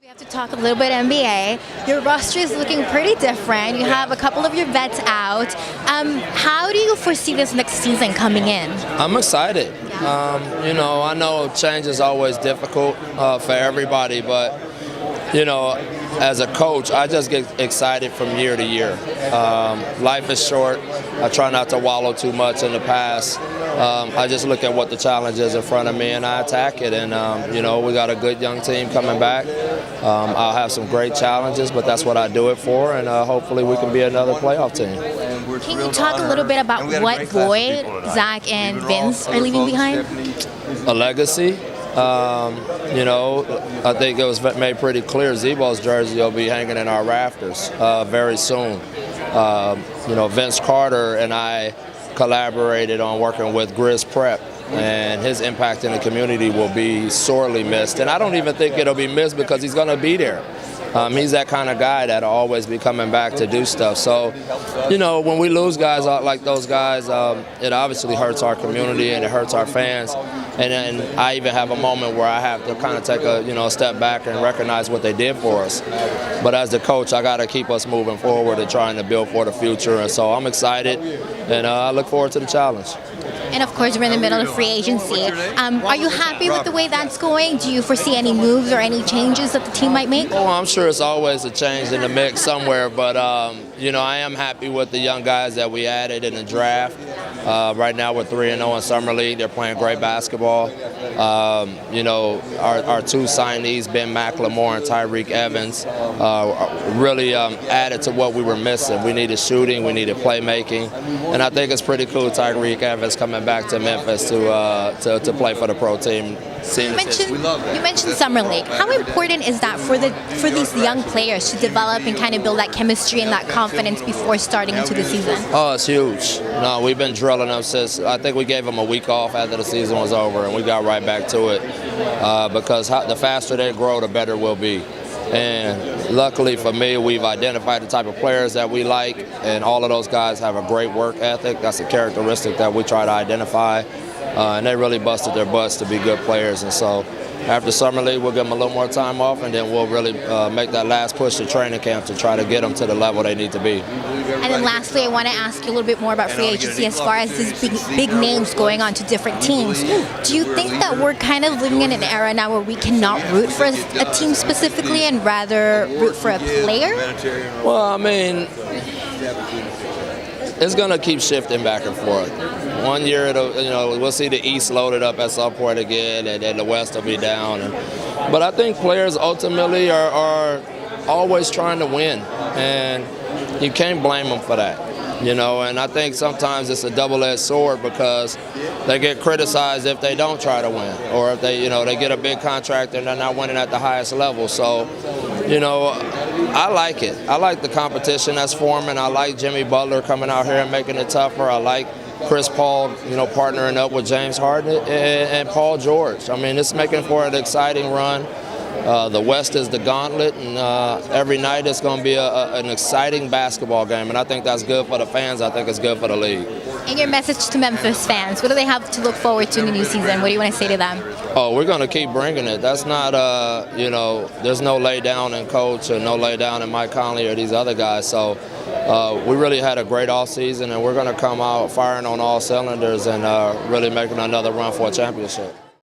We have to talk a little bit NBA. Your roster is looking pretty different. You have a couple of your vets out. How do you foresee this next season coming in? I'm excited. I know change is always difficult for everybody, but as a coach, I just get excited from year to year. Life is short. I try not to wallow too much in the past. I just look at what the challenge is in front of me and I attack it. And, we got a good young team coming back. I'll have some great challenges, but that's what I do it for. And hopefully we can be another playoff team. Can you talk a little bit about what void Zach and Vince are leaving behind? A legacy. I think it was made pretty clear Zebo's jersey will be hanging in our rafters very soon. Vince Carter and I collaborated on working with Grizz Prep, and his impact in the community will be sorely missed. And I don't even think it'll be missed because he's going to be there. He's that kind of guy that'll always be coming back to do stuff. So, when we lose guys like those guys, it obviously hurts our community and it hurts our fans. And then I even have a moment where I have to kind of take a step back and recognize what they did for us. But as the coach, I got to keep us moving forward and trying to build for the future. And so I'm excited, and I look forward to the challenge. And of course, we're in the middle of free agency. Are you happy with the way that's going? Do you foresee any moves or any changes that the team might make? Well, I'm sure it's always a change in the mix somewhere, but I am happy with the young guys that we added in the draft. Right now we're 3-0 in Summer League. They're playing great basketball. Our two signees, Ben McLemore and Tyreek Evans, really added to what we were missing. We needed shooting, we needed playmaking, and I think it's pretty cool Tyreek Evans coming back to Memphis to play for the pro team. You mentioned Summer League. How important is that for these young players to develop and kind of build that chemistry and that confidence before starting into the season? Oh, it's huge. No, we've been drilling them since, I think we gave them a week off after the season was over, and we got right back to it because the faster they grow, the better we'll be. And luckily for me, we've identified the type of players that we like, and all of those guys have a great work ethic. That's a characteristic that we try to identify. And they really busted their butts to be good players. And so after Summer League, we'll give them a little more time off, and then we'll really make that last push to training camp to try to get them to the level they need to be. And then lastly, I want to ask you a little bit more about free agency as far as these big names going on to different teams. Do you think that we're kind of living in an era now where we cannot root for a team specifically and rather root for a player? Well, I mean, it's going to keep shifting back and forth. One year, we'll see the East loaded up at some point again, and then the West will be down. But I think players ultimately are always trying to win, and you can't blame them for that. And I think sometimes it's a double-edged sword because they get criticized if they don't try to win, or if they get a big contract and they're not winning at the highest level. So, I like it. I like the competition that's forming. I like Jimmy Butler coming out here and making it tougher. I like Chris Paul, partnering up with James Harden and Paul George. I mean, it's making for an exciting run. The West is the gauntlet, and every night it's going to be an exciting basketball game, and I think that's good for the fans. I think it's good for the league. And your message to Memphis fans, what do they have to look forward to in the new season? What do you want to say to them? Oh, we're going to keep bringing it. That's not, there's no lay down in Coach or no lay down in Mike Conley or these other guys. So we really had a great offseason, and we're going to come out firing on all cylinders and really making another run for a championship.